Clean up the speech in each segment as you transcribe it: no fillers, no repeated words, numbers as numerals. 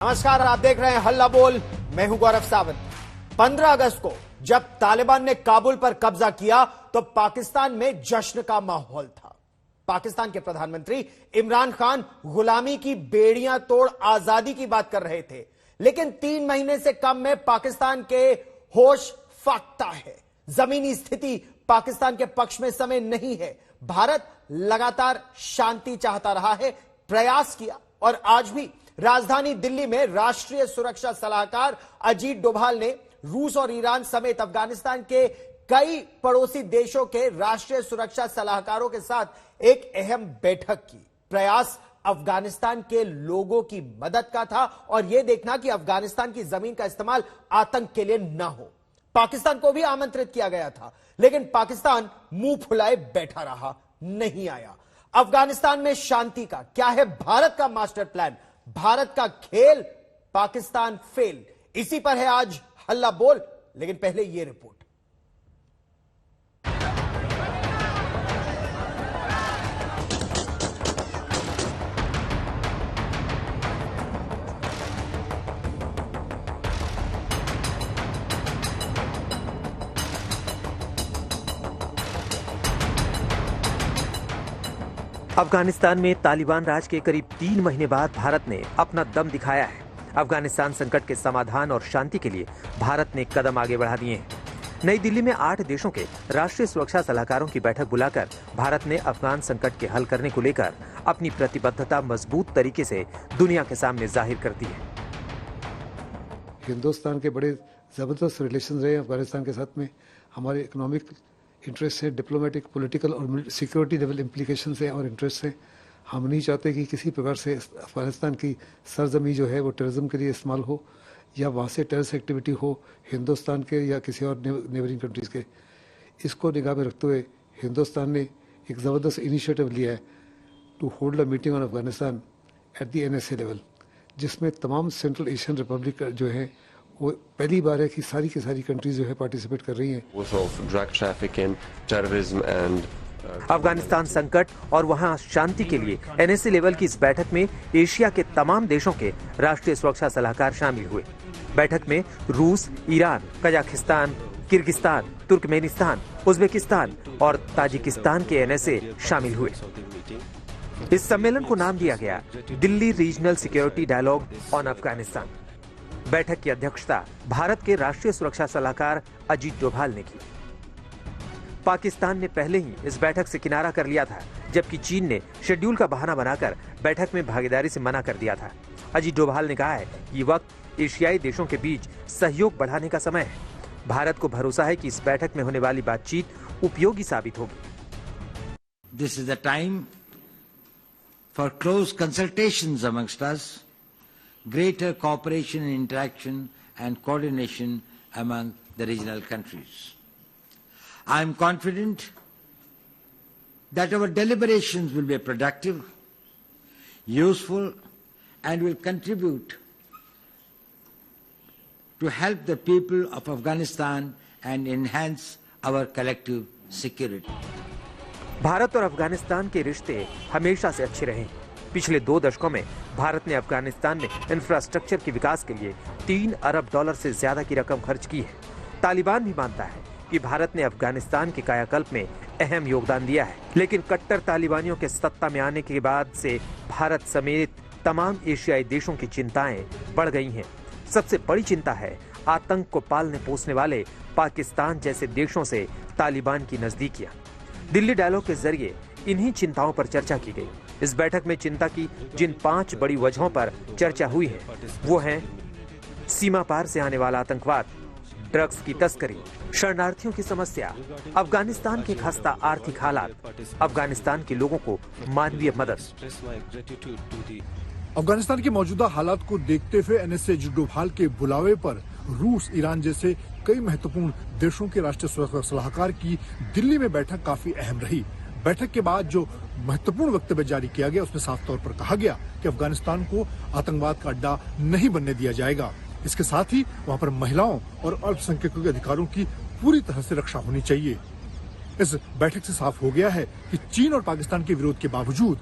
नमस्कार, आप देख रहे हैं हल्ला बोल। मैं हूं गौरव सावंत। 15 अगस्त को जब तालिबान ने काबुल पर कब्जा किया तो पाकिस्तान में जश्न का माहौल था। पाकिस्तान के प्रधानमंत्री इमरान खान गुलामी की बेड़ियां तोड़ आजादी की बात कर रहे थे, लेकिन 3 महीने से कम में पाकिस्तान के होश फाख्ता है। जमीनी स्थिति पाकिस्तान के पक्ष में इस समय नहीं है। भारत लगातार शांति चाहता रहा है, प्रयास किया, और आज भी राजधानी दिल्ली में राष्ट्रीय सुरक्षा सलाहकार अजीत डोभाल ने रूस और ईरान समेत अफगानिस्तान के कई पड़ोसी देशों के राष्ट्रीय सुरक्षा सलाहकारों के साथ एक अहम बैठक की। प्रयास अफगानिस्तान के लोगों की मदद का था और यह देखना कि अफगानिस्तान की जमीन का इस्तेमाल आतंक के लिए न हो। पाकिस्तान को भी आमंत्रित किया गया था, लेकिन पाकिस्तान मुंह फुलाए बैठा रहा, नहीं आया। अफगानिस्तान में शांति का क्या है भारत का मास्टर प्लान? भारत का खेल, पाकिस्तान फेल। इसी पर है आज हल्ला बोल, लेकिन पहले यह रिपोर्ट। अफगानिस्तान में तालिबान राज के करीब 3 महीने बाद भारत ने अपना दम दिखाया है। अफगानिस्तान संकट के समाधान और शांति के लिए भारत ने कदम आगे बढ़ा दिए हैं। नई दिल्ली में 8 देशों के राष्ट्रीय सुरक्षा सलाहकारों की बैठक बुलाकर भारत ने अफगान संकट के हल करने को लेकर अपनी प्रतिबद्धता मजबूत तरीके से दुनिया के सामने जाहिर कर दी है। हिंदुस्तान के बड़े जबरदस्त रिलेशन रहे अफगानिस्तान के साथ में। हमारे इकोनॉमिक इंटरेस्ट है, डिप्लोमेटिक, पॉलिटिकल और सिक्योरिटी लेवल इम्प्लीकेशन है और इंटरेस्ट है। हम नहीं चाहते कि किसी प्रकार से अफगानिस्तान की सरजमी जो है वो टेररिज्म के लिए इस्तेमाल हो या वहाँ से टेररिस्ट एक्टिविटी हो हिंदुस्तान के या किसी और नेबरिंग कंट्रीज़ के। इसको निगाह में रखते हुए हिंदुस्तान ने एक ज़बरदस्त इनिशिएटिव लिया है to hold a meeting on Afghanistan at the NSA level, जिसमें तमाम सेंट्रल एशियन रिपब्लिक जो है वो पहली बार है कि सारी की सारी कंट्रीज जो है पार्टिसिपेट कर रही हैं। अफगानिस्तान संकट और वहां शांति के लिए NSA लेवल की इस बैठक में एशिया के तमाम देशों के राष्ट्रीय सुरक्षा सलाहकार शामिल हुए। बैठक में रूस, Iran, Kazakhstan, Kyrgyzstan, Turkmenistan, Uzbekistan और ताजिकिस्तान के NSA शामिल हुए। इस सम्मेलन को नाम दिया गया Delhi regional security dialogue on Afghanistan. बैठक की अध्यक्षता भारत के राष्ट्रीय सुरक्षा सलाहकार अजीत डोभाल ने की। पाकिस्तान ने पहले ही इस बैठक से किनारा कर लिया था, जबकि चीन ने शेड्यूल का बहाना बनाकर बैठक में भागीदारी से मना कर दिया था। अजीत डोभाल ने कहा है कि ये वक्त एशियाई देशों के बीच सहयोग बढ़ाने का समय है। भारत को भरोसा है कि इस बैठक में होने वाली बातचीत उपयोगी साबित होगी। This is the time for close consultations amongst us, greater cooperation and interaction and coordination among the regional countries. I am confident that our deliberations will be productive, useful, and will contribute to help the people of Afghanistan and enhance our collective security. Bharat और अफगानिस्तान के रिश्ते हमेशा से अच्छे रहे हैं। पिछले 2 दशकों में भारत ने अफगानिस्तान में इंफ्रास्ट्रक्चर के विकास के लिए $3 अरब से ज्यादा की रकम खर्च की है। तालिबान भी मानता है कि भारत ने अफगानिस्तान के कायाकल्प में अहम योगदान दिया है, लेकिन कट्टर तालिबानियों के सत्ता में आने के बाद से भारत समेत तमाम एशियाई देशों की चिंताएं बढ़ गई हैं। सबसे बड़ी चिंता है आतंक को पालने पोसने वाले पाकिस्तान जैसे देशों से तालिबान की नजदीकियां। दिल्ली डायलॉग के जरिए इन्हीं चिंताओं पर चर्चा की गई। इस बैठक में चिंता की जिन 5 बड़ी वजहों पर चर्चा हुई है वो हैं सीमा पार से आने वाला आतंकवाद, ड्रग्स की तस्करी, शरणार्थियों की समस्या, अफगानिस्तान के खस्ता आर्थिक हालात, अफगानिस्तान के लोगों को मानवीय मदद। अफगानिस्तान के मौजूदा हालात को देखते हुए NSA अजीत डोभाल के बुलावे पर रूस, ईरान जैसे कई महत्वपूर्ण देशों के राष्ट्रीय सुरक्षा सलाहकार की दिल्ली में बैठक काफी अहम रही। बैठक के बाद जो महत्वपूर्ण वक्तव्य जारी किया गया उसमें साफ तौर पर कहा गया कि अफगानिस्तान को आतंकवाद का अड्डा नहीं बनने दिया जाएगा। इसके साथ ही वहां पर महिलाओं और अल्पसंख्यकों के अधिकारों की पूरी तरह से रक्षा होनी चाहिए। इस बैठक से साफ हो गया है कि चीन और पाकिस्तान के विरोध के बावजूद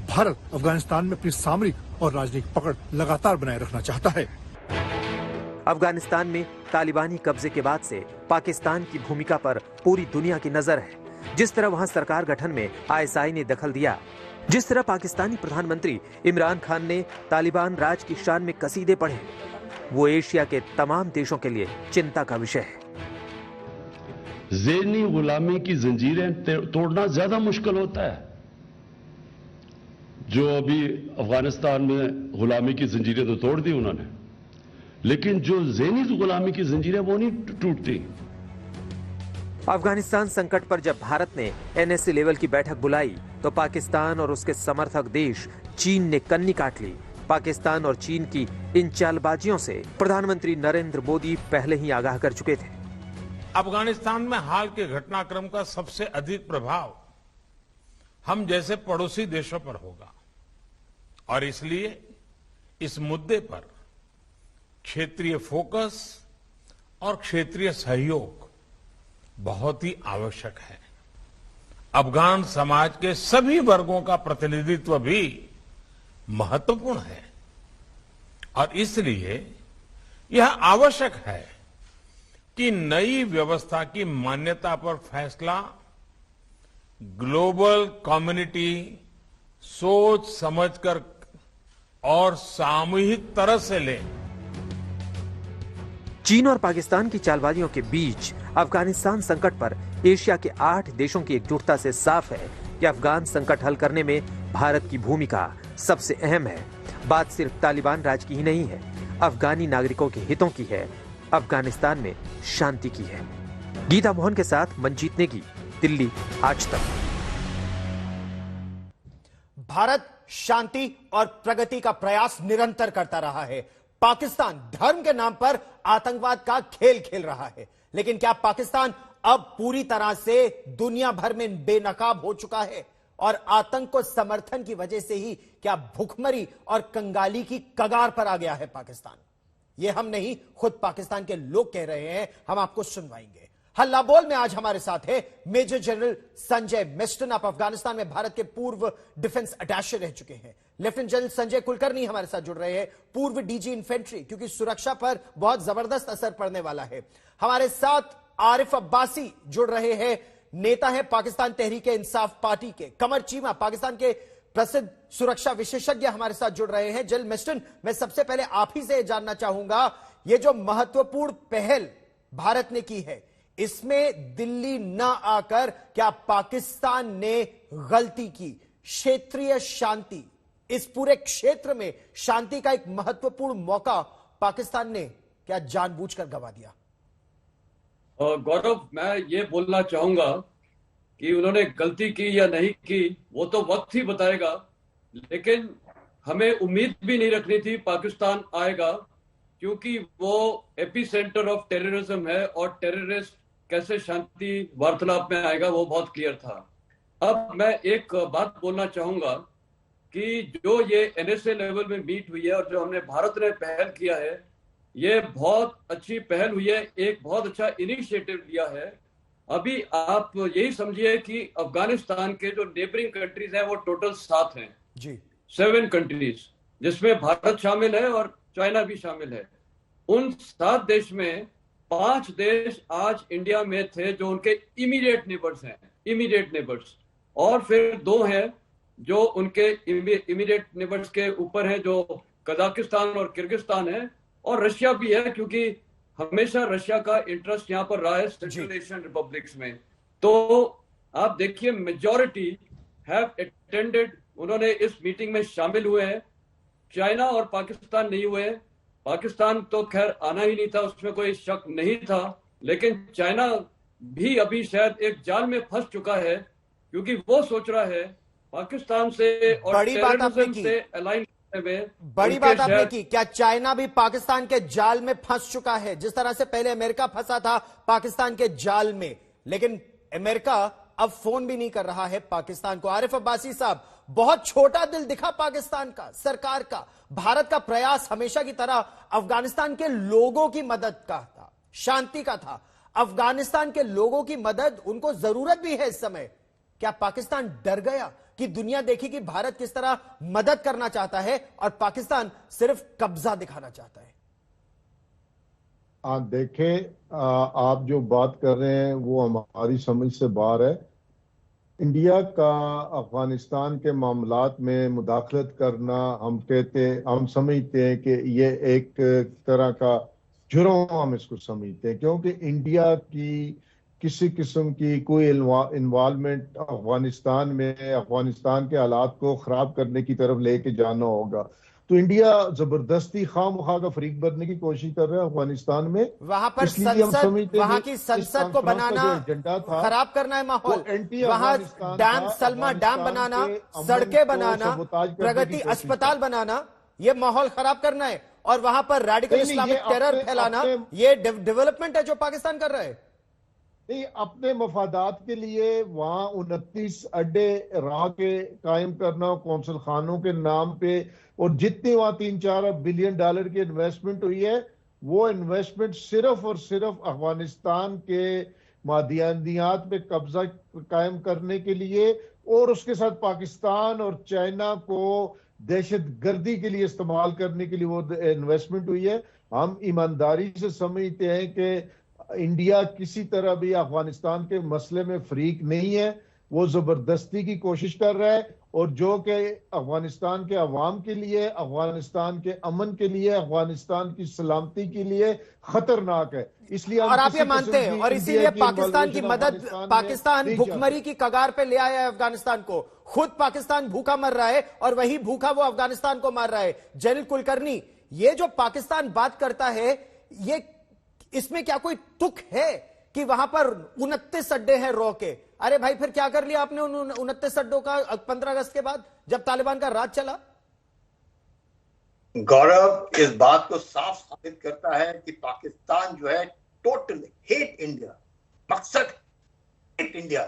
भारत अफगानिस्तान में अपनी सामरिक और राजनीतिक पकड़ लगातार बनाए रखना चाहता है। अफगानिस्तान में तालिबानी कब्जे के बाद से पाकिस्तान की भूमिका पर पूरी दुनिया की नजर है। जिस तरह वहां सरकार गठन में ISI ने दखल दिया, जिस तरह पाकिस्तानी प्रधानमंत्री इमरान खान ने तालिबान राज की शान में कसीदे पढ़े, वो एशिया के तमाम देशों के लिए चिंता का विषय है। ज़हनी गुलामी की जंजीरें तोड़ना ज्यादा मुश्किल होता है। जो अभी अफगानिस्तान में गुलामी की जंजीरें तो तोड़ दी उन्होंने, लेकिन जो ज़हनी गुलामी की जंजीरें वो नहीं टूटती। अफगानिस्तान संकट पर जब भारत ने NSC लेवल की बैठक बुलाई तो पाकिस्तान और उसके समर्थक देश चीन ने कन्नी काट ली। पाकिस्तान और चीन की इन चालबाजियों से प्रधानमंत्री नरेंद्र मोदी पहले ही आगाह कर चुके थे। अफगानिस्तान में हाल के घटनाक्रम का सबसे अधिक प्रभाव हम जैसे पड़ोसी देशों पर होगा और इसलिए इस मुद्दे पर क्षेत्रीय फोकस और क्षेत्रीय सहयोग बहुत ही आवश्यक है। अफगान समाज के सभी वर्गों का प्रतिनिधित्व भी महत्वपूर्ण है और इसलिए यह आवश्यक है कि नई व्यवस्था की मान्यता पर फैसला ग्लोबल कम्युनिटी सोच समझकर और सामूहिक तरह से ले। चीन और पाकिस्तान की चालबाजियों के बीच अफगानिस्तान संकट पर एशिया के 8 देशों की एकजुटता से साफ है कि अफगान संकट हल करने में भारत की भूमिका सबसे अहम है। बात सिर्फ तालिबान राज की ही नहीं है, अफगानी नागरिकों के हितों की है, अफगानिस्तान में शांति की है। गीता मोहन के साथ मंजीत नेगी, दिल्ली आज तक। भारत शांति और प्रगति का प्रयास निरंतर करता रहा है। पाकिस्तान धर्म के नाम पर आतंकवाद का खेल खेल रहा है, लेकिन क्या पाकिस्तान अब पूरी तरह से दुनिया भर में बेनकाब हो चुका है और आतंक को समर्थन की वजह से ही क्या भुखमरी और कंगाली की कगार पर आ गया है पाकिस्तान? यह हम नहीं, खुद पाकिस्तान के लोग कह रहे हैं। हम आपको सुनवाएंगे। हल्ला बोल में आज हमारे साथ है मेजर जनरल संजय मिस्टन। आप अफगानिस्तान में भारत के पूर्व डिफेंस अटैचे रह चुके हैं। लेफ्टिनेंट जनरल संजय कुलकर्णी हमारे साथ जुड़ रहे हैं, पूर्व DG इन्फेंट्री, क्योंकि सुरक्षा पर बहुत जबरदस्त असर पड़ने वाला है। हमारे साथ आरिफ अब्बासी जुड़ रहे हैं, नेता है पाकिस्तान तहरीक इंसाफ पार्टी के। कमर चीमा, पाकिस्तान के प्रसिद्ध सुरक्षा विशेषज्ञ हमारे साथ जुड़ रहे हैं। जनरल मिस्टन, मैं सबसे पहले आप ही से जानना चाहूंगा, यह जो महत्वपूर्ण पहल भारत ने की है, इसमें दिल्ली न आकर क्या पाकिस्तान ने गलती की? क्षेत्रीय शांति, इस पूरे क्षेत्र में शांति का एक महत्वपूर्ण मौका पाकिस्तान ने क्या जानबूझकर गंवा दिया? गौरव, मैं ये बोलना चाहूंगा कि उन्होंने गलती की या नहीं की वो तो वक्त ही बताएगा, लेकिन हमें उम्मीद भी नहीं रखनी थी पाकिस्तान आएगा, क्योंकि वो एपी सेंटर ऑफ टेररिज्म है और टेररिस्ट कैसे शांति वार्तालाप में आएगा वो बहुत क्लियर था। अब मैं एक बात बोलना चाहूंगा कि जो ये NSA लेवल में मीट हुई है और जो हमने भारत ने पहल किया है, ये बहुत अच्छी पहल हुई है, एक बहुत अच्छा इनिशिएटिव लिया है। अभी आप यही समझिए कि अफगानिस्तान के जो नेबरिंग कंट्रीज हैं वो टोटल 7 हैं जी, 7 कंट्रीज, जिसमें भारत शामिल है और चाइना भी शामिल है। उन 7 देश में 5 देश आज इंडिया में थे जो उनके इमीडिएट नेबर्स हैं, इमीडिएट नेबर्स, और फिर 2 हैं जो उनके इमीडिएट नेबर्स के ऊपर हैं, जो कजाकिस्तान और किर्गिस्तान है, और रशिया भी है, क्योंकि हमेशा रशिया का इंटरेस्ट यहाँ पर रहा है सेंट्रल एशियन रिपब्लिक्स में। तो आप देखिए, मेजॉरिटी हैव अटेंडेड, उन्होंने इस मीटिंग में शामिल हुए हैं। चाइना और पाकिस्तान नहीं हुए। पाकिस्तान तो खैर आना ही नहीं था, उसमें कोई शक नहीं था, लेकिन चाइना भी अभी शायद एक जाल में फंस चुका है, क्योंकि वो सोच रहा है पाकिस्तान से और टेररिज्म से अलाइन करने में। बड़ी बात आपने की, क्या चाइना भी पाकिस्तान के जाल में फंस चुका है, जिस तरह से पहले अमेरिका फंसा था पाकिस्तान के जाल में? लेकिन अमेरिका अब फोन भी नहीं कर रहा है पाकिस्तान को। आरिफ अब्बासी साहब, बहुत छोटा दिल दिखा पाकिस्तान का, सरकार का। भारत का प्रयास हमेशा की तरह अफगानिस्तान के लोगों की मदद का था, शांति का था। अफगानिस्तान के लोगों की मदद उनको जरूरत भी है इस समय। क्या पाकिस्तान डर गया कि दुनिया देखी कि भारत किस तरह मदद करना चाहता है और पाकिस्तान सिर्फ कब्जा दिखाना चाहता है। देखें, आप जो बात कर रहे हैं वो हमारी समझ से बाहर है। इंडिया का अफगानिस्तान के मामलात में मुदाखलत करना, हम समझते हैं कि ये एक तरह का जुर्म हम इसको समझते हैं, क्योंकि इंडिया की किसी किस्म की कोई इन्वॉल्वमेंट अफगानिस्तान में अफगानिस्तान के हालात को खराब करने की तरफ लेके जाना होगा। तो इंडिया जबरदस्ती खामखा का फरीक बनने की कोशिश कर रहा है अफगानिस्तान में। वहां पर वहां की संसद को बनाना, खराब करना है माहौल, वहां डैम, सलमा डैम बनाना, सड़कें बनाना, प्रगति अस्पताल बनाना, ये माहौल खराब करना है और वहां पर रेडिकल इस्लामिक टेरर फैलाना, ये डेवलपमेंट है जो पाकिस्तान कर रहा है। नहीं, अपने मफादात के लिए वहां 29 अड्डे राह के कायम करना कौंसल खानों के नाम पे, और जितनी वहां 3-4 बिलियन डॉलर की इन्वेस्टमेंट हुई है, वो इन्वेस्टमेंट सिर्फ और सिर्फ अफगानिस्तान के मादियानियात पे कब्जा कायम करने के लिए और उसके साथ पाकिस्तान और चाइना को दहशत गर्दी के लिए इस्तेमाल करने के लिए वो इन्वेस्टमेंट हुई है। हम ईमानदारी से समझते हैं कि इंडिया किसी तरह भी अफगानिस्तान के मसले में फरीक नहीं है, वो जबरदस्ती की कोशिश कर रहा है, और जो कि अफगानिस्तान के अवाम के लिए, अफगानिस्तान के अमन के लिए, अफगानिस्तान की सलामती के लिए खतरनाक है। इसलिए और आप ये मानते हैं और इसीलिए पाकिस्तान की मदद, पाकिस्तान भूखमरी की कगार पे ले आया है अफगानिस्तान को। खुद पाकिस्तान भूखा मर रहा है और वही भूखा वो अफगानिस्तान को मार रहा है। जलील कुलकर्णी, ये जो पाकिस्तान बात करता है, ये इसमें क्या कोई तुक है कि वहां पर 29 अड्डे हैं रॉ के? अरे भाई, फिर क्या कर लिया आपने उन 29 अड्डों का 15 अगस्त के बाद, जब तालिबान का राज चला? गौरव इस बात को साफ साबित करता है कि पाकिस्तान जो है टोटल हेट इंडिया, मकसद हेट इंडिया।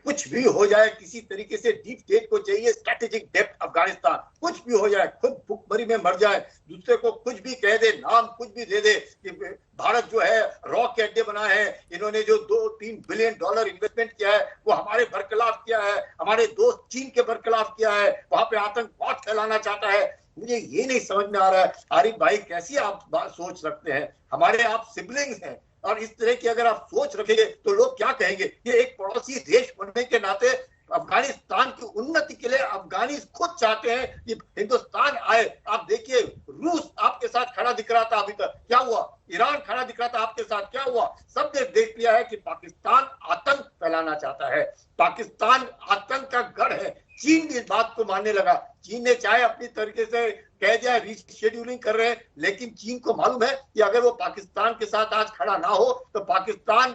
कुछ भी हो जाए, किसी तरीके से डीप स्टेट को चाहिए स्ट्रेटेजिक डेप्थ अफगानिस्तान, कुछ भी हो जाए, खुद भूखमरी में मर जाए, दूसरे को कुछ भी कह दे, नाम कुछ भी दे दे कि भारत जो है रॉ के अड्डे बनाए हैं, इन्होंने जो 2-3 बिलियन डॉलर इन्वेस्टमेंट किया है वो हमारे बरखिलाफ किया है, हमारे दोस्त चीन के बरखिलाफ किया है, वहां पे आतंकवाद फैलाना चाहता है। मुझे ये नहीं समझ में आ रहा है आरिफ भाई, कैसी आप बात सोच रखते हैं? हमारे आप सिबलिंग्स हैं, और इस तरह की अगर आप सोच रखेंगे तो लोग क्या कहेंगे? ये एक पड़ोसी देश बनने के नाते अफगानिस्तान की उन्नति के लिए अफगानी खुद चाहते हैं कि हिंदुस्तान आए। आप देखिए, रूस आपके साथ खड़ा दिख रहा था, अभी तक क्या हुआ? ईरान खड़ा दिख रहा था आपके साथ, क्या हुआ? सबने देख लिया है कि पाकिस्तान आतंक फैलाना चाहता है, पाकिस्तान आतंक का गढ़ है। चीन भी इस बात को मानने लगा। चीन ने चाहे अपनी तरीके से कह दिया रीशेड्यूलिंग कर रहे हैं, लेकिन चीन को मालूम है कि अगर वो पाकिस्तान के साथ आज खड़ा ना हो तो पाकिस्तान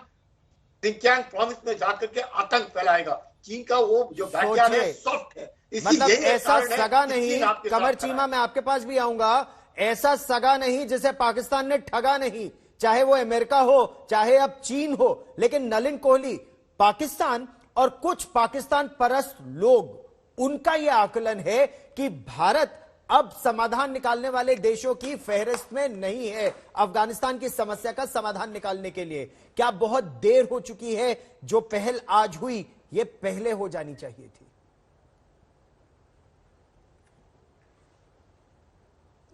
सिंकियांग प्रोविंस में जाकर के आतंक फैलाएगा। चीन का वो जो बैकयार्ड है सॉफ्ट है, मतलब ऐसा सगा नहीं, कमर चीमा मैं आपके पास भी आऊंगा, ऐसा सगा नहीं जिसे पाकिस्तान ने ठगा नहीं, चाहे वो अमेरिका हो, चाहे अब चीन हो। लेकिन नलिन कोहली, पाकिस्तान और कुछ पाकिस्तान परस्त लोग, उनका यह आकलन है कि भारत अब समाधान निकालने वाले देशों की फहरिस्त में नहीं है अफगानिस्तान की समस्या का समाधान निकालने के लिए। क्या बहुत देर हो चुकी है? जो पहल आज हुई ये पहले हो जानी चाहिए थी।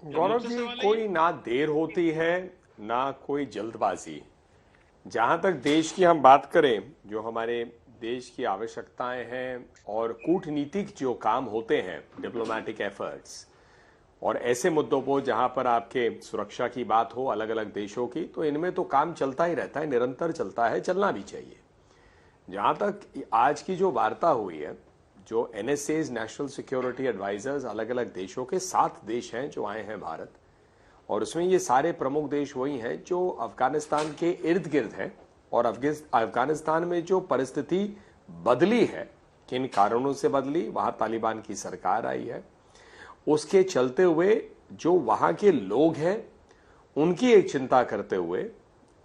गौरव जी, कोई ना देर होती है ना कोई जल्दबाजी। जहां तक देश की हम बात करें, जो हमारे देश की आवश्यकताएं हैं और कूटनीतिक जो काम होते हैं, डिप्लोमेटिक एफर्ट्स, और ऐसे मुद्दों पर जहां पर आपके सुरक्षा की बात हो अलग अलग देशों की, तो इनमें तो काम चलता ही रहता है, निरंतर चलता है, चलना भी चाहिए। जहां तक आज की जो वार्ता हुई है, जो NSAs नेशनल सिक्योरिटी एडवाइजर्स अलग अलग देशों के 7 देश हैं जो आए हैं भारत, और उसमें ये सारे प्रमुख देश वही हैं जो अफगानिस्तान के इर्द गिर्द हैं, और अफगानिस्तान में जो परिस्थिति बदली है, किन कारणों से बदली, वहां तालिबान की सरकार आई है, उसके चलते हुए जो वहां के लोग हैं उनकी एक चिंता करते हुए,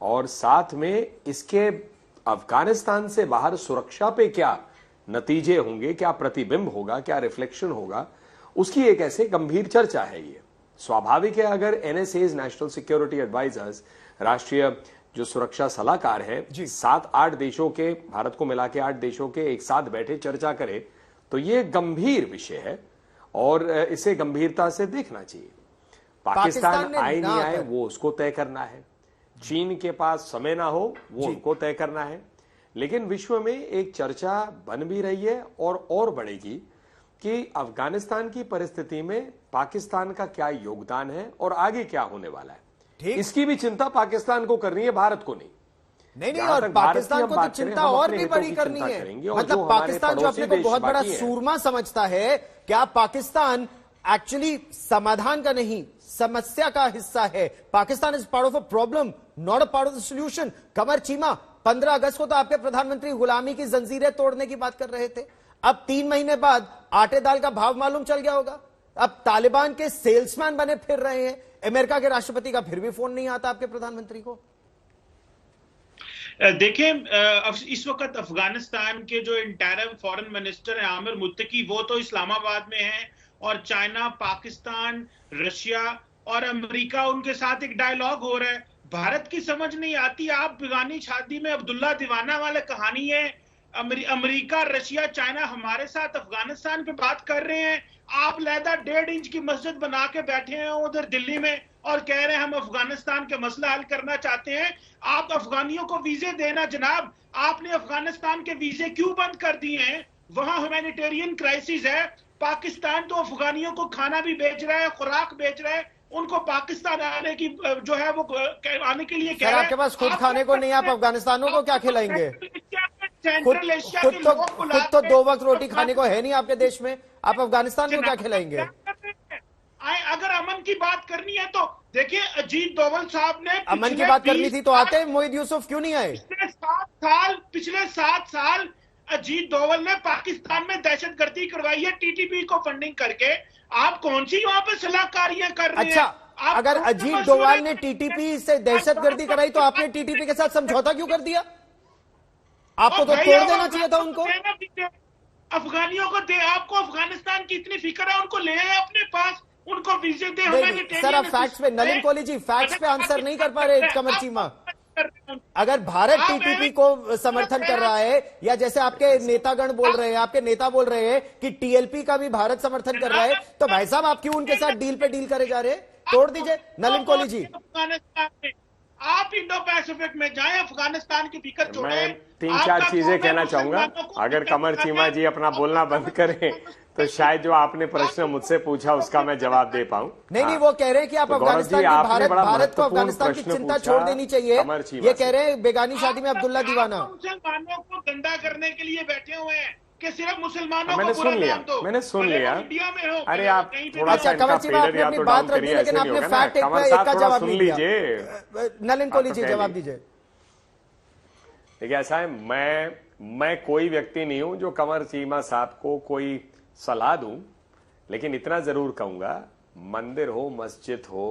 और साथ में इसके अफगानिस्तान से बाहर सुरक्षा पे क्या नतीजे होंगे, क्या प्रतिबिंब होगा, क्या रिफ्लेक्शन होगा, उसकी एक ऐसे गंभीर चर्चा है। ये स्वाभाविक है, अगर NSAs नेशनल सिक्योरिटी एडवाइजर्स, राष्ट्रीय जो सुरक्षा सलाहकार हैं, 7-8 देशों के, भारत को मिला के 8 देशों के एक साथ बैठे चर्चा करे, तो ये गंभीर विषय है और इसे गंभीरता से देखना चाहिए। पाकिस्तान आए नहीं आए वो उसको तय करना है, चीन के पास समय ना हो वो उनको तय करना है, लेकिन विश्व में एक चर्चा बन भी रही है और बढ़ेगी कि अफगानिस्तान की परिस्थिति में पाकिस्तान का क्या योगदान है और आगे क्या होने वाला है। इसकी भी चिंता पाकिस्तान को करनी है, भारत को नहीं। नहीं, और पाकिस्तान को तो चिंता और भी बड़ी करनी है। मतलब पाकिस्तान जो अपने को बहुत बड़ा सूरमा समझता है, क्या पाकिस्तान एक्चुअली समाधान का नहीं समस्या का हिस्सा है? Pakistan is part of a problem, not a part of the solution. Qamar Cheema, 15 अगस्त को तो आपके प्रधानमंत्री गुलामी की जंजीरें तोड़ने की बात कर रहे थे। अब 3 महीने बाद आटे दाल का भाव मालूम चल गया होगा। अब तालिबान के सेल्समैन बने फिर रहे हैं। अमेरिका के राष्ट्रपति का फिर भी फोन नहीं आता आपके प्रधानमंत्री को। देखिए, इस वक्त अफगानिस्तान के जो इंटरिम फॉरेन मिनिस्टर है आमिर मुत्तकी, वो तो इस्लामाबाद में है और चाइना, पाकिस्तान, रशिया और अमेरिका, उनके साथ एक डायलॉग हो रहा है। भारत की समझ नहीं आती, आप बेगानी शादी में अब्दुल्ला दीवाना वाले कहानी है। अमेरिका, रशिया, चाइना हमारे साथ अफगानिस्तान पे बात कर रहे हैं। आप लहदा 1.5 इंच की मस्जिद बना के बैठे हैं उधर दिल्ली में और कह रहे हैं हम अफगानिस्तान के मसला हल करना चाहते हैं। आप अफगानियों को वीजे देना जनाब, आपने अफगानिस्तान के वीजे क्यों बंद कर दिए हैं? वहां ह्यूमैनिटेरियन क्राइसिस है। पाकिस्तान तो अफगानियों को खाना भी बेच रहा है, खुराक बेच रहा है, उनको पाकिस्तान आने की जो है वो आने के लिए कह रहे हैं। आपके पास खुद खाने को नहीं, आप अफगानिस्तानों को क्या खिलाएंगे? सेंट्रल एशिया खुद तो 2 वक्त रोटी खाने को है नहीं आपके देश में, आप अफगानिस्तान को क्या खिलाएंगे? अगर अमन की बात करनी है तो देखिए, अजीत डोवल साहब ने अमन की बात करनी थी तो आते, मोहित यूसुफ क्यों नहीं आए? पिछले 7 साल अजीत डोवल ने पाकिस्तान में दहशतगर्दी करवाई है टीटीपी को फंडिंग करके। आप कौन सी वहां पे सलाहकारियां कर रहे हैं? अच्छा, अगर अजीत डोवाल ने टीटीपी से दहशतगर्दी कराई तो आपने टीटीपी के साथ समझौता क्यों कर दिया? आपको तो तोड़ देना चाहिए था उनको। अफगानियों को दे, आपको अफगानिस्तान की इतनी फिक्र है, उनको ले आए अपने पास, उनको वीजे दे। सर, आप फैक्ट्स पे, नलिन कोहली जी फैक्ट्स पे आंसर नहीं कर पा रहे कमर चीमा। अगर भारत टीटीपी को समर्थन कर रहा है, या जैसे आपके नेतागण बोल रहे हैं, आपके नेता बोल रहे हैं कि टीएलपी का भी भारत समर्थन कर रहा है, तो भाई साहब आप क्यों उनके साथ डील पे डील करे जा रहे हैं? तोड़ दीजिए नलिन कोहली जी। आप इंडो पैसिफिक में जाएं, अफगानिस्तान की फिक्र छोड़ें। मैं 3-4 चीजें कहना चाहूंगा। अगर कमर चीमा जी अपना बोलना बंद करें तो शायद जो आपने प्रश्न मुझसे पूछा उसका मैं जवाब दे पाऊं। नहीं, वो कह रहे हैं कि आप अफगानिस्तान की भारत को अफगानिस्तान की चिंता छोड़ देनी चाहिए। ये कह रहे हैं बेगानी शादी में अब्दुल्ला दीवाना। मुसलमानों को गंदा करने के लिए बैठे हुए हैं कि सिर्फ मुसलमानों मैंने को सुन लिया, मैंने सुन लिया। अरे आप थोड़ा सा इनका फेलर या तो डाउन करिए, ऐसे नहीं होगा ना। कमर साहब थोड़ा सुन लीजिए। नलिन कोहली जी जवाब दीजिए। देखिए, ऐसा है, मैं कोई व्यक्ति नहीं हूं जो कमर चीमा साहब को कोई सलाह दूं, लेकिन इतना जरूर कहूंगा, मंदिर हो, मस्जिद हो,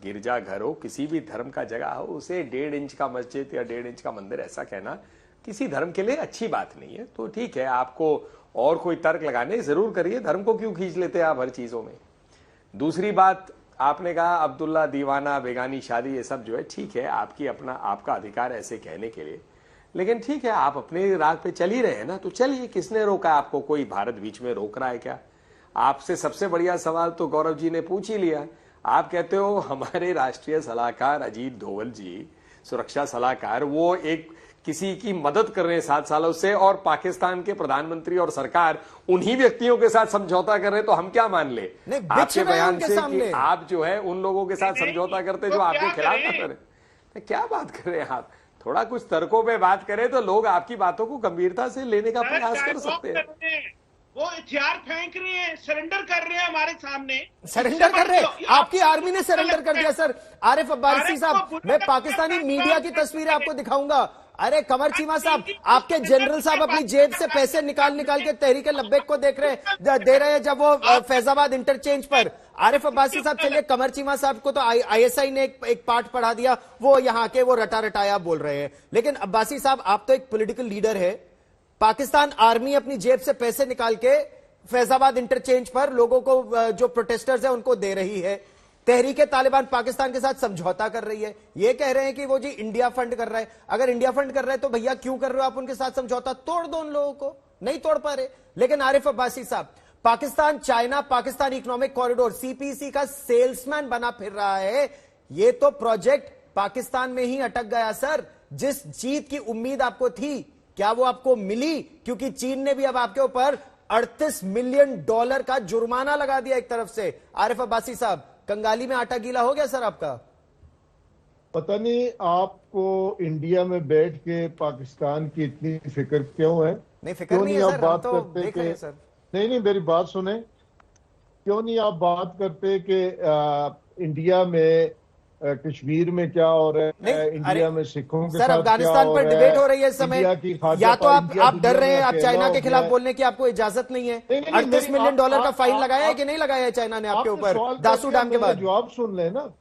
गिरजाघर हो, किसी भी धर्म का जगह हो, उसे 1.5 इंच का मस्जिद या 1.5 इंच का मंदिर ऐसा कहना किसी धर्म के लिए अच्छी बात नहीं है। तो ठीक है, आपको और कोई तर्क लगाने जरूर करिए, धर्म को क्यों खींच लेते हैं आप हर चीजों में। दूसरी बात, आपने कहा अब्दुल्ला दीवाना, बेगानी शादी, ये सब जो है ठीक है, आपका अधिकार है ऐसे कहने के लिए, लेकिन ठीक है, आप अपने राह पे चल ही रहे हैं ना, तो चलिए, किसने रोका आपको? कोई भारत बीच में रोक रहा है क्या? आपसे सबसे बढ़िया सवाल तो गौरव जी ने पूछ ही लिया। आप कहते हो हमारे राष्ट्रीय सलाहकार अजीत डोवल जी, सुरक्षा सलाहकार, वो एक किसी की मदद कर रहे हैं 7 सालों से, और पाकिस्तान के प्रधानमंत्री और सरकार उन्हीं व्यक्तियों के साथ समझौता कर रहे हैं, तो हम क्या मान ले आपके बयान से कि आप जो है उन लोगों के साथ समझौता करते जो आपके खिलाफ कर रहे हैं? क्या बात कर रहे हैं आप? थोड़ा कुछ तर्कों पे बात करें तो लोग आपकी बातों को गंभीरता से लेने का प्रयास कर सकते हैं। वो हथियार फेंक रहे हैं, सरेंडर कर रहे हैं हमारे सामने। सरेंडर कर रहे हैं? आपकी आर्मी ने सरेंडर कर दिया सर। आरिफ अब्बासी साहब, मैं पाकिस्तानी मीडिया की तस्वीरें आपको दिखाऊंगा। अरे कमर चीमा साहब, आपके जनरल साहब अपनी जेब से पैसे निकाल के तहरीक लब्बैक को दे रहे हैं जब वो फैजाबाद इंटरचेंज पर। आरिफ अब्बासी साहब, चलिए, कमर चीमा साहब को तो आईएसआई ने एक पाठ पढ़ा दिया, वो यहाँ के वो रटाया बोल रहे हैं, लेकिन अब्बासी साहब आप तो एक पॉलिटिकल लीडर है। पाकिस्तान आर्मी अपनी जेब से पैसे निकाल के फैजाबाद इंटरचेंज पर लोगों को, जो प्रोटेस्टर्स है उनको दे रही है। तहरीके तालिबान पाकिस्तान के साथ समझौता कर रही है, ये कह रहे हैं कि वो जी इंडिया फंड कर रहा है। अगर इंडिया फंड कर रहा है तो भैया क्यों कर रहे हो आप उनके साथ समझौता? तोड़ दो उन लोगों को। नहीं तोड़ पा रहे। लेकिन आरिफ अब्बासी साहब, Pakistan China Pakistan economic corridor CPC का सेल्समैन बना फिर रहा है। ये तो प्रोजेक्ट पाकिस्तान में ही अटक गया सर। जिस जीत की उम्मीद आपको थी, क्या वो आपको मिली? क्योंकि चीन ने भी अब आपके ऊपर $38 मिलियन का जुर्माना लगा दिया एक तरफ से। आरिफ अब्बासी साहब, कंगाली में आटा गीला हो गया सर आपका? पता नहीं आपको इंडिया में बैठ के पाकिस्तान की इतनी फिक्र क्यों है? नहीं, फिक्र नहीं है आप सर, बात हम तो करते देख रहे हैं सर। नहीं, मेरी बात सुने। क्यों नहीं आप बात करते कि इंडिया में कश्मीर में क्या हो रहा है, इंडिया में सिखों के सर, साथ अफगानिस्तान पर डिबेट हो रही है इस समय। या तो आप डर रहे हैं, आप चाइना के खिलाफ बोलने की आपको इजाजत नहीं है। $38 मिलियन का फाइन लगाया है कि नहीं लगाया है चाइना ने आपके ऊपर दासू डैम के बाद? जवाब सुन ले ना,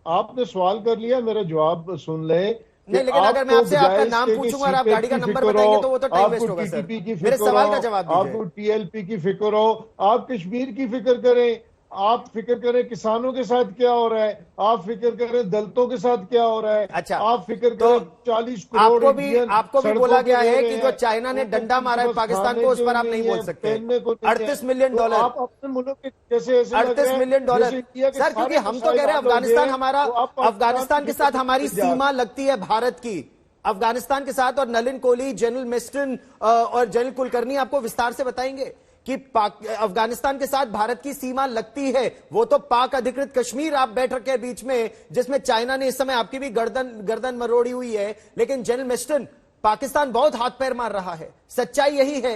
आपने सवाल कर लिया, मेरा जवाब सुन ले। नहीं, लेकिन अगर मैं आपसे आपका नाम पूछूंगा और आप गाड़ी का नंबर बताएंगे तो वो तो टाइम वेस्ट होगा सर। मेरे सवाल का जवाब दीजिए। आपको टीएलपी की फिक्र हो, आप कश्मीर की फिक्र करें, आप फिक्र करें किसानों के साथ क्या हो रहा है, आप फिक्र करें दलितों के साथ क्या हो रहा है। अच्छा, आप फिक्र तो करें 40 करोड़ आपको भी बोला गया है कि जो चाइना ने डंडा मारा है पाकिस्तान को, उस पर आप नहीं बोल सकते। $38 मिलियन, आप अपने मुल्क के जैसे $38 मिलियन सर, क्योंकि हम तो कह रहे हैं अफगानिस्तान हमारा, अफगानिस्तान के साथ हमारी सीमा लगती है भारत की, अफगानिस्तान के साथ। और नलिन कोहली, जनरल मिस्टन और जनरल कुलकर्णी आपको विस्तार से बताएंगे कि अफगानिस्तान के साथ भारत की सीमा लगती है। वो तो पाक अधिकृत कश्मीर आप बैठ रखे बीच में, जिसमें चाइना ने इस समय आपकी भी गर्दन मरोड़ी हुई है। लेकिन जनरल मिस्टन, पाकिस्तान बहुत हाथ पैर मार रहा है, सच्चाई यही है।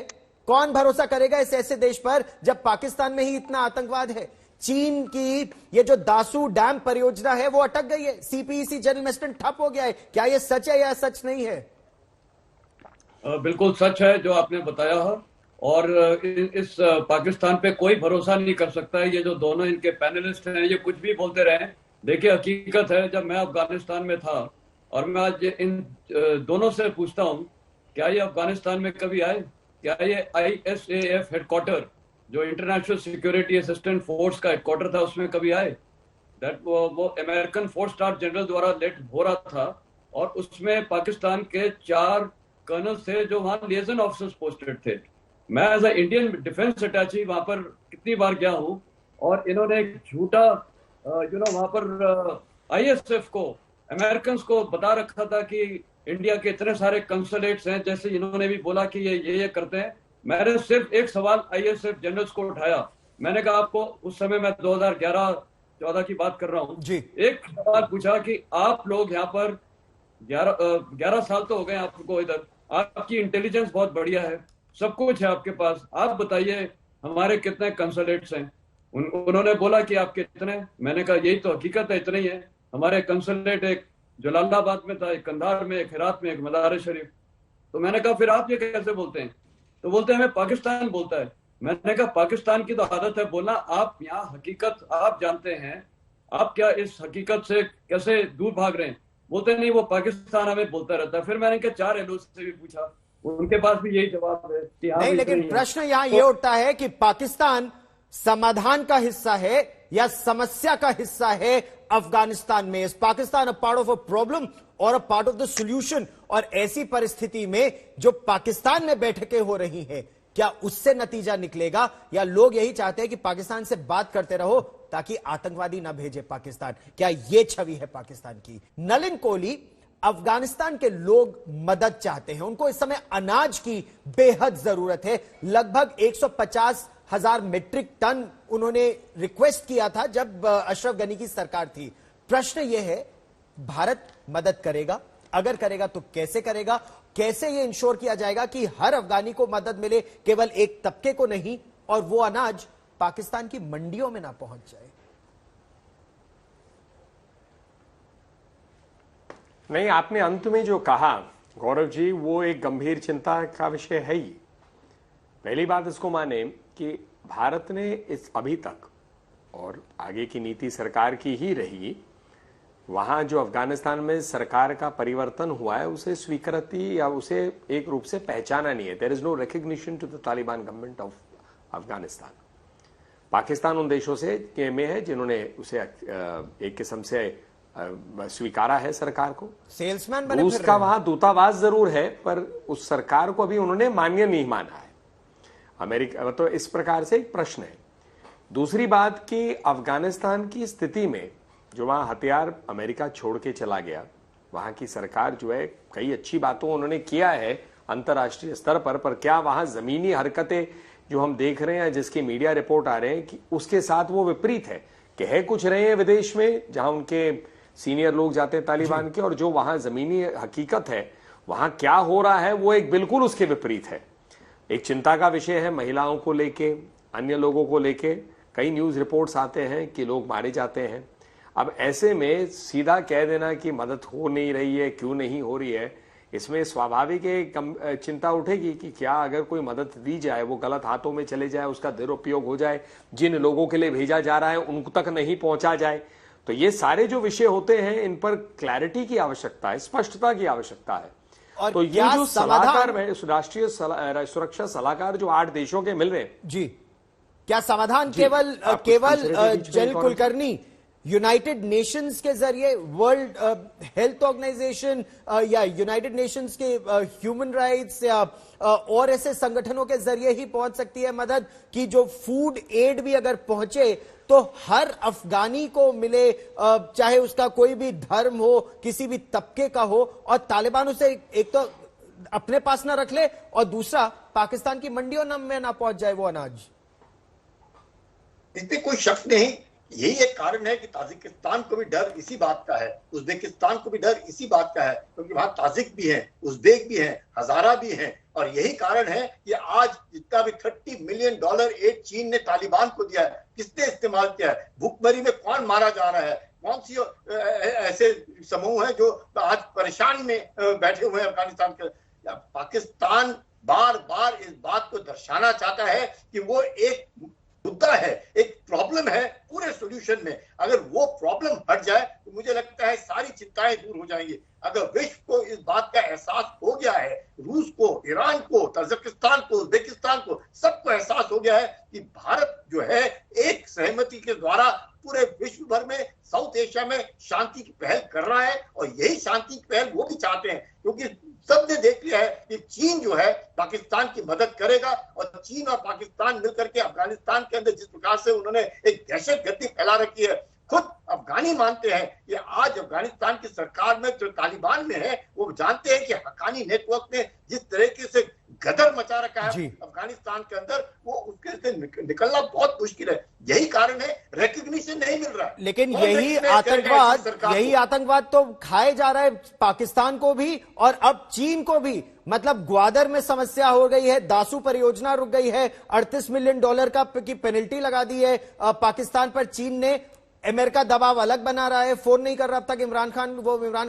कौन भरोसा करेगा इस ऐसे देश पर जब पाकिस्तान में ही इतना आतंकवाद है? चीन की ये जो दासू डैम परियोजना है वो अटक गई है, सीपीईसी जनरल मिस्टन ठप हो गया है। क्या ये सच है या सच नहीं है? बिल्कुल सच है जो आपने बताया है। और इस पाकिस्तान पे कोई भरोसा नहीं कर सकता है। ये जो दोनों इनके पैनलिस्ट हैं, ये कुछ भी बोलते रहे। देखिए, हकीकत है, जब मैं अफगानिस्तान में था और मैं आज इन दोनों से पूछता हूं, क्या ये अफगानिस्तान में कभी आए? क्या ये ISAF हेडक्वार्टर, जो इंटरनेशनल सिक्योरिटी असिस्टेंट फोर्स का हेडक्वार्टर था, उसमें कभी आए? वो अमेरिकन 4 स्टार जनरल द्वारा लेट हो रहा था और उसमें पाकिस्तान के 4 कर्नल थे जो वहां लिएजन ऑफिसर्स पोस्टेड थे। मैं एज ए इंडियन डिफेंस अटैची वहां पर कितनी बार गया हूं और इन्होंने एक झूठा वहां पर ISF को, अमेरिकन को बता रखा था कि इंडिया के इतने सारे कंसुलेट्स हैं, जैसे इन्होंने भी बोला कि ये करते हैं। मैंने सिर्फ एक सवाल ISF जनरल्स को उठाया। मैंने कहा, आपको उस समय मैं 2011-14 की बात कर रहा हूँ जी, एक सवाल पूछा कि आप लोग यहाँ पर 11 साल तो हो गए आपको इधर, आपकी इंटेलिजेंस बहुत बढ़िया है, सब कुछ है आपके पास, आप बताइए हमारे कितने कंसुलेट्स हैं? उन्होंने बोला कि आपके इतने। मैंने कहा, यही तो हकीकत है, इतने ही है। हमारे कंसुलेट एक जलालाबाद में था, एक कंधार में, एक हेरात में, एक मज़ार शरीफ। तो मैंने कहा, फिर आप ये कैसे बोलते हैं? तो बोलते हैं हमें पाकिस्तान बोलता है। मैंने कहा, पाकिस्तान की तो आदत है बोलना, आप यहाँ हकीकत आप जानते हैं, आप क्या इस हकीकत से कैसे दूर भाग रहे हैं? बोलते नहीं, वो पाकिस्तान हमें बोलता रहता है। फिर मैंने कहा 4 एलओ से भी पूछा, उनके पास भी यही जवाब है कि नहीं। लेकिन प्रश्न यहाँ ये उठता है कि पाकिस्तान समाधान का हिस्सा है या समस्या का हिस्सा है अफगानिस्तान में? Is Pakistan a part of a problem और a part of the solution? और ऐसी परिस्थिति में जो पाकिस्तान में बैठकें हो रही हैं, क्या उससे नतीजा निकलेगा या लोग यही चाहते हैं कि पाकिस्तान से बात करते रहो ताकि आतंकवादी ना भेजे पाकिस्तान? क्या यह छवि है पाकिस्तान की? नलिन कोहली, अफगानिस्तान के लोग मदद चाहते हैं, उनको इस समय अनाज की बेहद जरूरत है। लगभग 150,000 मीट्रिक टन उन्होंने रिक्वेस्ट किया था जब अशरफ गनी की सरकार थी। प्रश्न यह है, भारत मदद करेगा? अगर करेगा तो कैसे करेगा? कैसे यह इंश्योर किया जाएगा कि हर अफगानी को मदद मिले, केवल एक तबके को नहीं, और वो अनाज पाकिस्तान की मंडियों में ना पहुंच जाए? नहीं, आपने अंत में जो कहा गौरव जी, वो एक गंभीर चिंता का विषय है ही। पहली बात इसको माने कि भारत ने इस अभी तक, और आगे की नीति सरकार की ही रही, वहां जो अफगानिस्तान में सरकार का परिवर्तन हुआ है उसे स्वीकृति या उसे एक रूप से पहचाना नहीं है। There is no recognition to the Taliban government of Afghanistan. Pakistan उन देशों से में है जिन्होंने उसे एक किस्म से स्वीकारा है सरकार को। सेल्समैन बने रूस का वहां दूतावास जरूर है, पर उस सरकार को अभी उन्होंने मान्य नहीं माना है। अमेरिका तो इस प्रकार से एक प्रश्न है। दूसरी बात कि अफगानिस्तान की स्थिति में जो वहां हथियार अमेरिका छोड़ के चला गया, वहां की सरकार जो है कई अच्छी बातों उन्होंने किया है अंतर्राष्ट्रीय स्तर पर क्या वहां जमीनी हरकतें जो हम देख रहे हैं, जिसकी मीडिया रिपोर्ट आ रहे हैं कि उसके साथ वो विपरीत है, कह कुछ रहे हैं विदेश में जहां उनके सीनियर लोग जाते हैं तालिबान के, और जो वहां जमीनी हकीकत है वहां क्या हो रहा है वो एक बिल्कुल उसके विपरीत है। एक चिंता का विषय है महिलाओं को लेके, अन्य लोगों को लेके कई न्यूज रिपोर्ट्स आते हैं कि लोग मारे जाते हैं। अब ऐसे में सीधा कह देना कि मदद हो नहीं रही है, क्यों नहीं हो रही है, इसमें स्वाभाविक एक चिंता उठेगी कि क्या अगर कोई मदद दी जाए वो गलत हाथों में चले जाए, उसका दुरुपयोग हो जाए, जिन लोगों के लिए भेजा जा रहा है उन तक नहीं पहुंचा जाए। तो ये सारे जो विषय होते हैं इन पर क्लैरिटी की आवश्यकता है, स्पष्टता की आवश्यकता है। और तो ये जो सलाहकार राष्ट्रीय सुरक्षा सलाहकार जो 8 देशों के मिल रहे हैं जी, क्या समाधान केवल जनरल कुलकर्णी यूनाइटेड नेशंस के जरिए, वर्ल्ड हेल्थ ऑर्गेनाइजेशन या यूनाइटेड नेशंस के ह्यूमन राइट्स या और ऐसे संगठनों के जरिए ही पहुंच सकती है मदद, कि जो फूड एड भी अगर पहुंचे तो हर अफगानी को मिले, चाहे उसका कोई भी धर्म हो, किसी भी तबके का हो, और तालिबान उसे एक तो अपने पास ना रख ले और दूसरा पाकिस्तान की मंडियों में ना पहुंच जाए वो अनाज? इसमें कोई शक नहीं, यही एक कारण है कि ताजिकिस्तान को भी डर इसी बात का है, उज्बेकिस्तान को भी डर इसी बात का है, क्योंकि वहां ताजिक भी हैं, उज्बेक भी हैं, हजारा भी हैं, और यही कारण है कि आज जितना भी $30 मिलियन एड चीन ने तालिबान को दिया है, किसने इस्तेमाल किया है, भूखमरी में कौन मारा जा रहा है, कौन सी ऐसे समूह हैं जो आज परेशानी में बैठे हुए हैं अफगानिस्तान के। पाकिस्तान बार बार इस बात को दर्शाना चाहता है कि वो एक मुद्दा है, एक प्रॉब्लम है पूरे सॉल्यूशन में। अगर वो प्रॉब्लम हट जाए तो मुझे लगता है सारी चिंताएं दूर हो जाएंगी। अगर विश्व को इस बात का एहसास हो गया है, रूस को, ईरान को, तजाकिस्तान को, उज्बेकिस्तान को, सबको एहसास हो गया है कि भारत जो है एक सहमति के द्वारा पूरे विश्व भर में, साउथ एशिया में शांति की पहल कर रहा है, और यही शांति की पहल वो भी चाहते हैं, क्योंकि सबने देख लिया है कि चीन जो है पाकिस्तान की मदद करेगा, और चीन और पाकिस्तान मिलकर के अफगानिस्तान के अंदर जिस प्रकार से उन्होंने एक दहशतगर्दी फैला रखी है, खुद अफगानी मानते हैं कि आज अफगानिस्तान की सरकार में जो तालिबान में है वो जानते हैं कि हक्कानी नेटवर्क ने जिस तरीके से गदर मचा रखा है अफगानिस्तान के अंदर, वो उसके से निकलना बहुत मुश्किल है। यही कारण है रिकॉग्निशन नहीं मिल रहा है। लेकिन यही आतंकवाद तो खाए जा रहा है पाकिस्तान को भी और अब चीन को भी। मतलब ग्वादर में समस्या हो गई है, दासू परियोजना रुक गई है, $38 मिलियन की पेनल्टी लगा दी है पाकिस्तान पर चीन ने। अमेरिका दबाव अलग बना रहा है, फोन नहीं कर रहा अब तक इमरान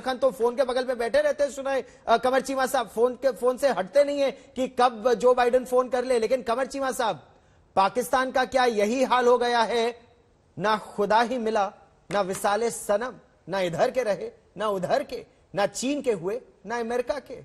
खान तो फोन के बगल पे बैठे रहते हैं, सुना है कमर चीमा साहब फोन से हटते नहीं है कि कब जो बाइडेन फोन कर ले। लेकिन कमर चीमा साहब, पाकिस्तान का क्या यही हाल हो गया है? ना खुदा ही मिला, ना विसाले सनम, ना इधर के रहे ना उधर के, ना चीन के हुए ना अमेरिका के।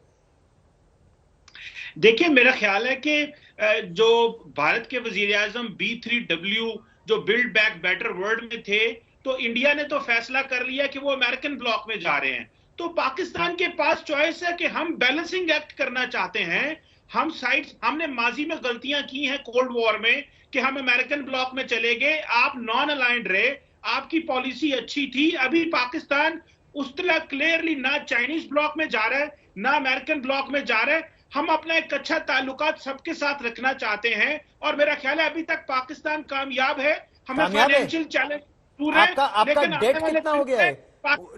देखिए, मेरा ख्याल है कि जो भारत के वजीर आजम B3W जो बिल्ड बैक बेटर वर्ल्ड में थे, तो इंडिया ने तो फैसला कर लिया कि वो अमेरिकन ब्लॉक में जा रहे हैं। तो पाकिस्तान के पास चॉइस है कि हम बैलेंसिंग एक्ट करना चाहते हैं। हमने माजी में गलतियां की हैं कोल्ड वॉर में कि हम अमेरिकन ब्लॉक में चले गए, आप नॉन अलाइंड रहे, आपकी पॉलिसी अच्छी थी। अभी पाकिस्तान उस तरह क्लियरली ना चाइनीज ब्लॉक में जा रहा है ना अमेरिकन ब्लॉक में जा रहा है। हम अपना एक अच्छा ताल्लुकात सबके साथ रखना चाहते हैं, और मेरा ख्याल है अभी तक पाकिस्तान कामयाब है। हमें फाइनेंशियल चैलेंज दूर है, आपका डेट कितना हो गया है?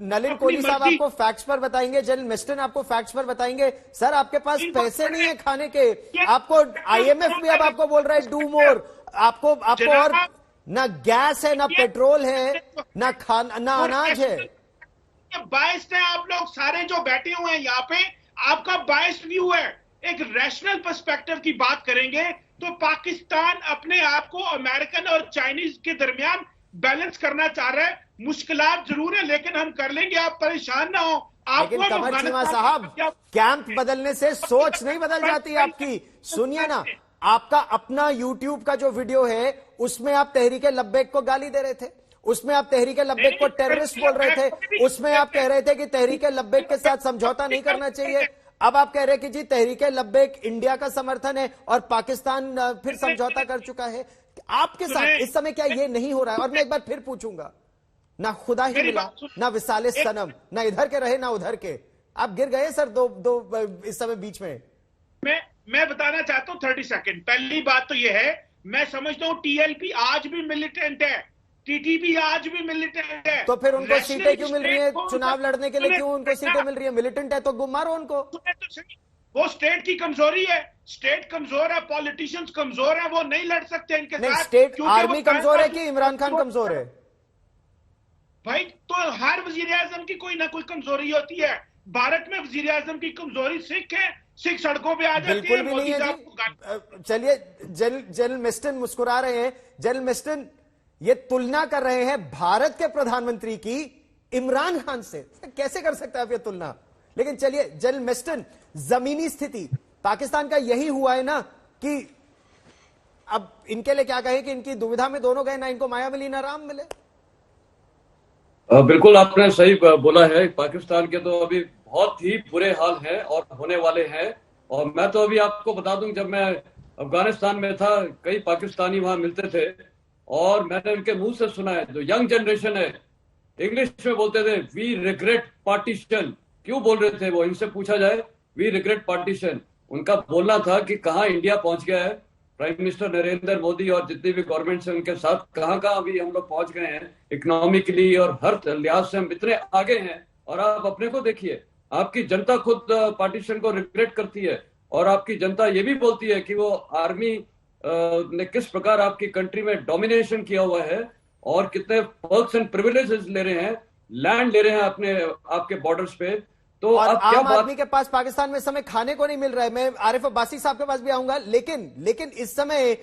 नलिन कोहली साहब आपको फैक्ट्स पर बताएंगे, जनरल मिस्टन आपको फैक्ट्स पर बताएंगे। सर, आपके पास पैसे नहीं है खाने के, आपको IMF भी अब आपको बोल रहा है डू मोर। आपको और ना गैस है, ना पेट्रोल है, ना खाना, ना अनाज है। बायस्ड है आप लोग सारे जो बैठे हुए हैं यहाँ पे, आपका बायस्ड व्यू है। एक रैशनल पर्सपेक्टिव की बात करेंगे तो पाकिस्तान अपने आप को अमेरिकन और चाइनीज के दरमियान बैलेंस करना चाह रहा है। मुश्किलात जरूर है लेकिन हम कर लेंगे, आप परेशान ना हो। लेकिन कमर चीमा साहब, कैंप बदलने से सोच नहीं बदल जाती आपकी। सुनिए ना, आपका अपना YouTube का जो वीडियो है उसमें आप तहरीक लब्बैक को गाली दे रहे थे, उसमें आप तहरीक लब्बैक को टेररिस्ट बोल रहे थे, उसमें आप कह रहे थे कि तहरीक लब्बैक के साथ समझौता नहीं करना चाहिए। अब आप कह रहे हैं कि जी तहरीके लब्बैक इंडिया का समर्थन है और पाकिस्तान फिर समझौता कर चुका है। आपके साथ इस समय क्या ये नहीं हो रहा है? और मैं एक बार फिर पूछूंगा, ना खुदा ही मिला, ना विसाले सनम, ना इधर के रहे ना उधर के, आप गिर गए सर दो इस समय बीच में। मैं बताना चाहता हूं 30 सेकंड। पहली बात तो यह है, मैं समझता हूं टीएलपी आज भी मिलिटेंट है, टीटीपी आज भी मिलिटेंट है। तो फिर उनको सीटें क्यों मिल रही है चुनाव लड़ने के लिए? क्यों उनको सीटें मिल रही है? मिलिटेंट है तो मारो उनको। वो स्टेट की कमजोरी है, स्टेट कमजोर है, पॉलिटिशियंस कमजोर है, वो नहीं लड़ सकते इनके साथ। स्टेट आर्मी कमजोर है कि इमरान खान कमजोर है? भाई तो हर वजीर आजम की कोई ना कोई कमजोरी होती है। भारत में वजीर आजम की कमजोरी सिख है, सिख सड़कों पे आ जाती है। बिल्कुल भी नहीं है जी। चलिए, जनरल मिस्टन मुस्कुरा रहे हैं। जनरल मिस्टन ये तुलना कर रहे हैं भारत के प्रधानमंत्री की इमरान खान से। कैसे कर सकते हैं आप ये तुलना? लेकिन चलिए जनरल मिस्टन, जमीनी स्थिति पाकिस्तान का यही हुआ है ना कि अब इनके लिए क्या कहे कि इनकी दुविधा में दोनों गए, ना इनको माया मिली ना राम मिले। बिल्कुल आपने सही बोला है। पाकिस्तान के तो अभी बहुत ही बुरे हाल हैं और होने वाले हैं। और मैं तो अभी आपको बता दूं, जब मैं अफगानिस्तान में था, कई पाकिस्तानी वहां मिलते थे और मैंने उनके मुंह से सुना है, जो यंग जनरेशन है, इंग्लिश में बोलते थे वी रिग्रेट पार्टीशन। क्यों बोल रहे थे वो? इनसे पूछा जाए, वी रिग्रेट पार्टीशन। उनका बोलना था कि कहाँ इंडिया पहुंच गया है, प्राइम मिनिस्टर नरेंद्र मोदी और जितनी भी गवर्नमेंट है उनके साथ कहाँ अभी हम लोग पहुंच गए हैं इकोनॉमिकली, और हर लिहाज से हम इतने आगे हैं। और आप अपने को देखिए, आपकी जनता खुद पार्टीशन को रिग्रेट करती है और आपकी जनता ये भी बोलती है कि वो आर्मी ने किस प्रकार आपकी कंट्री में डोमिनेशन किया हुआ है और कितने पर्क्स एंड प्रिविलेजेस ले रहे हैं, लैंड ले रहे हैं अपने आपके बॉर्डर्स पे। तो और आप क्या आम आदमी के पास पाकिस्तान में इस समय खाने को नहीं मिल रहा है। मैं आरिफ अब्बासी साहब के पास भी आऊंगा, लेकिन इस समय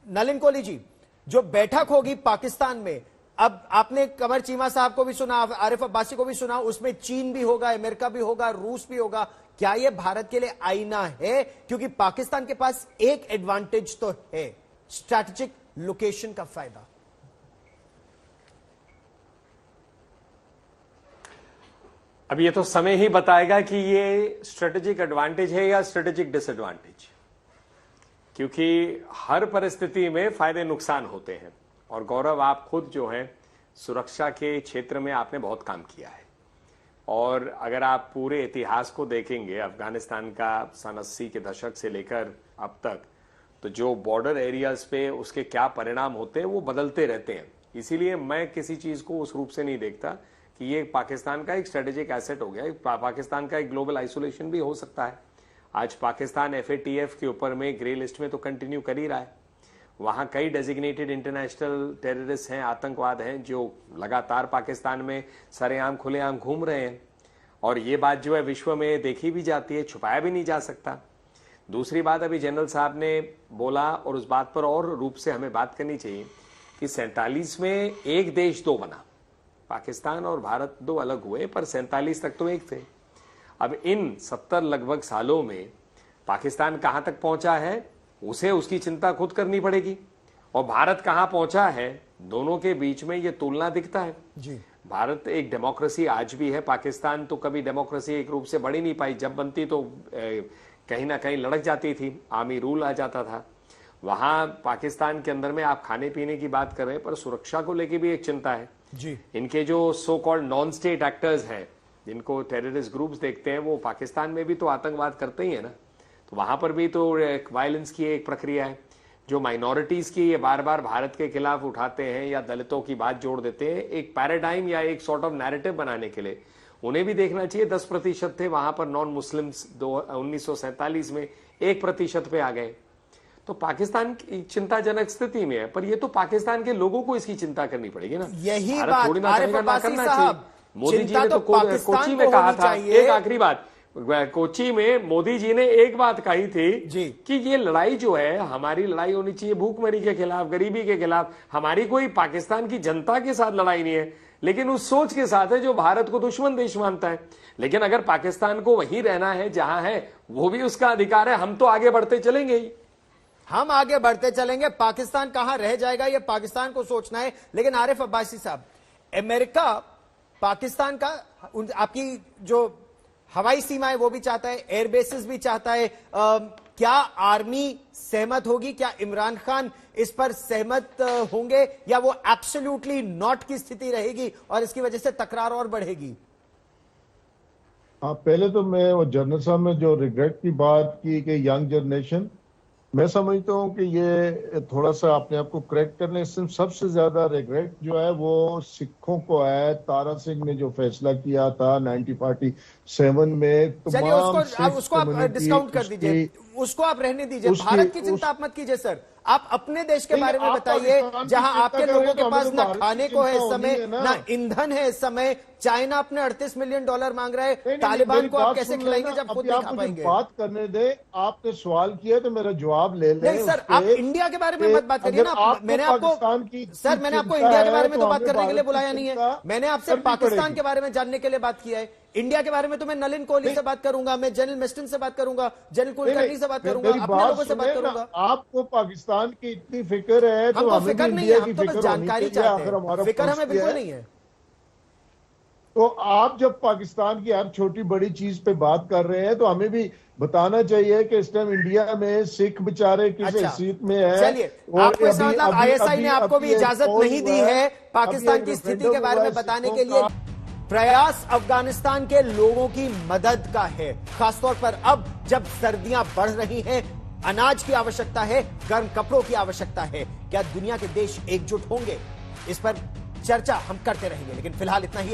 नलिन कोहली जी, जो बैठक होगी पाकिस्तान में, अब आपने कमर चीमा साहब को भी सुना, आरिफ अब्बासी को भी सुना, उसमें चीन भी होगा, अमेरिका भी होगा, रूस भी होगा। क्या यह भारत के लिए आईना है? क्योंकि पाकिस्तान के पास एक एडवांटेज तो है, स्ट्रैटेजिक लोकेशन का फायदा। अब ये तो समय ही बताएगा कि ये स्ट्रेटेजिक एडवांटेज है या स्ट्रेटेजिक डिसएडवांटेज, क्योंकि हर परिस्थिति में फायदे नुकसान होते हैं। और गौरव, आप खुद जो है सुरक्षा के क्षेत्र में आपने बहुत काम किया है। और अगर आप पूरे इतिहास को देखेंगे, अफगानिस्तान का सन 80 के दशक से लेकर अब तक, तो जो बॉर्डर एरियाज पे उसके क्या परिणाम होते हैं वो बदलते रहते हैं। इसीलिए मैं किसी चीज को उस रूप से नहीं देखता कि ये पाकिस्तान का एक स्ट्रेटेजिक एसेट हो गया, पाकिस्तान का एक ग्लोबल आइसोलेशन भी हो सकता है। आज पाकिस्तान FATF के ऊपर में ग्रे लिस्ट में तो कंटिन्यू कर ही रहा है। वहां कई डेजिग्नेटेड इंटरनेशनल टेररिस्ट हैं, आतंकवाद हैं, जो लगातार पाकिस्तान में सरेआम खुलेआम घूम रहे हैं। और ये बात जो है विश्व में देखी भी जाती है, छुपाया भी नहीं जा सकता। दूसरी बात, अभी जनरल साहब ने बोला और उस बात पर और रूप से हमें बात करनी चाहिए कि 47 में एक देश दो बना, पाकिस्तान और भारत दो अलग हुए, पर 47 तक तो एक थे। अब इन 70 लगभग सालों में पाकिस्तान कहां तक पहुंचा है उसे उसकी चिंता खुद करनी पड़ेगी, और भारत कहां पहुंचा है दोनों के बीच में ये तुलना दिखता है जी। भारत एक डेमोक्रेसी आज भी है, पाकिस्तान तो कभी डेमोक्रेसी एक रूप से बढ़ ही नहीं पाई। जब बनती तो कहीं ना कहीं लड़क जाती थी, आर्मी रूल आ जाता था। वहां पाकिस्तान के अंदर में आप खाने पीने की बात कर रहे हैं, पर सुरक्षा को लेकर भी एक चिंता है जी। इनके जो so called non state actors हैं, जिनको टेररिस्ट ग्रुप्स देखते हैं, वो पाकिस्तान में भी तो आतंकवाद करते ही है ना। तो वहां पर भी तो वायलेंस की एक प्रक्रिया है। जो माइनॉरिटीज की ये बार बार भारत के खिलाफ उठाते हैं या दलितों की बात जोड़ देते हैं, एक पैराडाइम या एक सॉर्ट ऑफ नैरेटिव बनाने के लिए उन्हें भी देखना चाहिए। 10% थे वहां पर नॉन मुस्लिम्स, 1947 में 1% पे आ गए। तो पाकिस्तान की चिंताजनक स्थिति में है, पर ये तो पाकिस्तान के लोगों को इसकी चिंता करनी पड़ेगी ना। यही बात थोड़ी ना करना चाहिए। मोदी जी ने तो कोची में को कहा था, चाहिए। एक आखिरी बात, कोची में मोदी जी ने एक बात कही थी कि ये लड़ाई जो है हमारी लड़ाई होनी चाहिए भूखमरी के खिलाफ, गरीबी के खिलाफ। हमारी कोई पाकिस्तान की जनता के साथ लड़ाई नहीं है, लेकिन उस सोच के साथ है जो भारत को दुश्मन देश मानता है। लेकिन अगर पाकिस्तान को वहीं रहना है जहां है, वो भी उसका अधिकार है। हम तो आगे बढ़ते चलेंगे ही, हम आगे बढ़ते चलेंगे। पाकिस्तान कहां रह जाएगा ये पाकिस्तान को सोचना है। लेकिन आरिफ अब्बासी साहब, अमेरिका पाकिस्तान का, आपकी जो हवाई सीमाएं वो भी चाहता है, एयर बेसिस भी चाहता है। क्या आर्मी सहमत होगी? क्या इमरान खान इस पर सहमत होंगे, या वो एब्सोल्युटली नॉट की स्थिति रहेगी और इसकी वजह से तकरार और बढ़ेगी? हाँ, पहले तो मैं वो जनरल साहब ने जो रिग्रेट की बात की कि यंग जनरेशन, मैं समझता हूँ कि ये थोड़ा सा अपने आप को करेक्ट करने, इसमें सबसे ज्यादा रिग्रेट जो है वो सिखों को है। तारा सिंह ने जो फैसला किया था 1947 में, चलिए उसको आप डिस्काउंट कर दीजिए, उसको आप रहने दीजिए। भारत की चिंता आप मत कीजिए सर, आप अपने देश के बारे में बताइए, जहां आपके लोगों के पास ना खाने को है इस समय, ना ईंधन है इस समय। चाइना अपने $38 मिलियन मांग रहा है, तालिबान को आप कैसे खिलाएंगे जब खुद नहीं खा पाएंगे? बात करने दे, आपने सवाल किया तो मेरा जवाब ले लें। नहीं सर, आप इंडिया के बारे में मत बात करिए ना। मैंने आपको इंडिया के बारे में तो बात करने के लिए बुलाया नहीं है, मैंने आपसे पाकिस्तान के बारे में जानने के लिए बात किया है। इंडिया के बारे में तो मैं नलिन कोहली से बात करूंगा, मैं जनरल मिस्टन से बात करूंगा, जनरल कुलकर्णी से बात करूंगा, अपने लोगों से बात करूंगा। आपको पाकिस्तान की इतनी फिक्र है तो हमको हमें फिक्र नहीं है, हम तो बस जानकारी चाहते हैं, फिक्र हमें बिल्कुल नहीं है। तो आप जब पाकिस्तान की हर छोटी बड़ी चीज पे बात कर रहे हैं तो हमें भी बताना चाहिए कि इस टाइम इंडिया में सिख बेचारे किस हैसियत में है। चलिए, आपको इसका मतलब आईएसआई ने आपको भी इजाजत नहीं दी है पाकिस्तान की स्थिति के बारे में बताने के लिए। प्रयास अफगानिस्तान के लोगों की मदद का है, खासतौर पर अब जब सर्दियां बढ़ रही हैं, अनाज की आवश्यकता है, गर्म कपड़ों की आवश्यकता है। क्या दुनिया के देश एकजुट होंगे? इस पर चर्चा हम करते रहेंगे, लेकिन फिलहाल इतना ही।